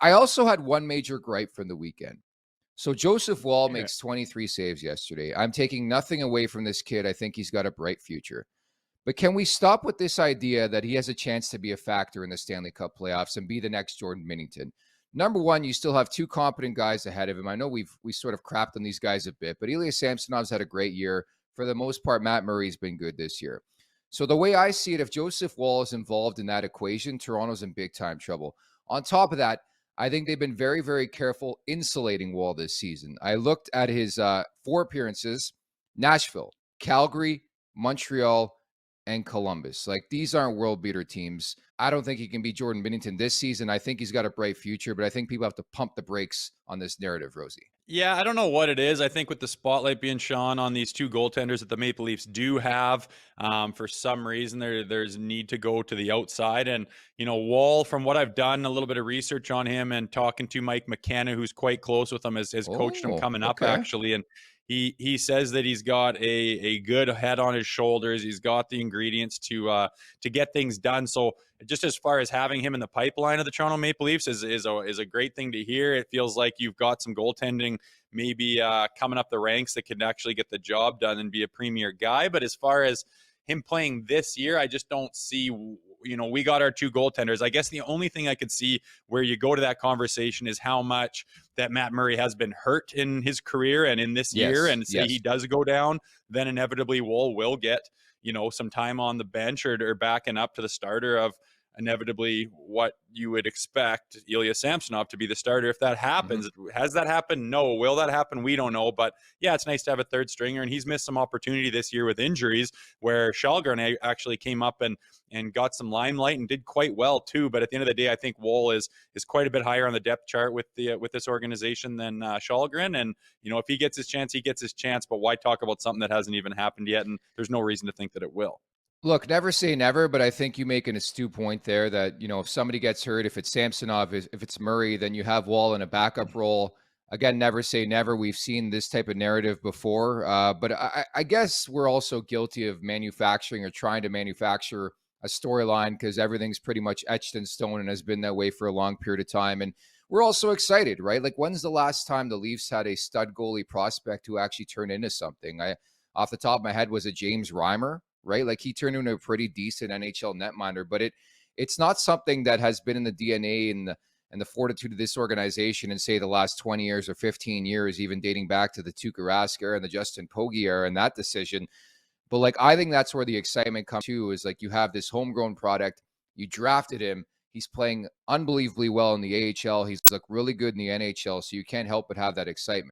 I also had one major gripe from the weekend. So Joseph Woll Yeah. makes 23 saves yesterday. I'm taking nothing away from this kid. I think he's got a bright future. But can we stop with this idea that he has a chance to be a factor in the Stanley Cup playoffs and be the next Jordan Binnington? Number one, you still have two competent guys ahead of him. I know we sort of crapped on these guys a bit, but Ilya Samsonov's had a great year. For the most part, Matt Murray's been good this year. So the way I see it, if Joseph Woll is involved in that equation, Toronto's in big time trouble. On top of that, I think they've been very, very careful insulating Woll this season. I looked at his four appearances: Nashville, Calgary, Montreal, and Columbus. Like, these aren't world beater teams. I don't think he can be Jordan Binnington this season. I think he's got a bright future, but I think people have to pump the brakes on this narrative, Rosie. Yeah, I don't know what it is. I think with the spotlight being shone on these two goaltenders that the Maple Leafs do have, for some reason there's need to go to the outside. And Wall, from what I've done a little bit of research on him and talking to Mike McKenna, who's quite close with him, has coached him Oh, coming up okay. actually, and he says that he's got a good head on his shoulders. He's got the ingredients to get things done. So just as far as having him in the pipeline of the Toronto Maple Leafs is a great thing to hear. It feels like you've got some goaltending maybe coming up the ranks that can actually get the job done and be a premier guy. But as far as him playing this year, I just don't see, we got our two goaltenders. I guess the only thing I could see where you go to that conversation is how much that Matt Murray has been hurt in his career and in this year. Yes, And say yes. he does go down, then inevitably Woll will get, some time on the bench or backing up to the starter of inevitably what you would expect Ilya Samsonov to be the starter. If that Mhm. happens, has that happened? No. Will that happen? We don't know. But yeah, it's nice to have a third stringer, and he's missed some opportunity this year with injuries where Källgren actually came up and got some limelight and did quite well too. But at the end of the day, I think Woll is quite a bit higher on the depth chart with this organization than Källgren. And if he gets his chance, he gets his chance. But why talk about something that hasn't even happened yet? And there's no reason to think that it will. Look, never say never, but I think you make an astute point there that, if somebody gets hurt, if it's Samsonov, if it's Murray, then you have Wall in a backup role. Again, never say never. We've seen this type of narrative before, but I guess we're also guilty of manufacturing or trying to manufacture a storyline because everything's pretty much etched in stone and has been that way for a long period of time. And we're also excited, right? Like, when's the last time the Leafs had a stud goalie prospect who actually turned into something? Off the top of my head, was it James Reimer? Right? Like, he turned into a pretty decent NHL netminder, but it's not something that has been in the DNA and the fortitude of this organization in, say, the last 20 years or 15 years, even dating back to the Tuukka Rask era and the Justin Pogge era and that decision. But like, I think that's where the excitement comes too, is like, you have this homegrown product. You drafted him. He's playing unbelievably well in the AHL. He's looked really good in the NHL. So you can't help but have that excitement.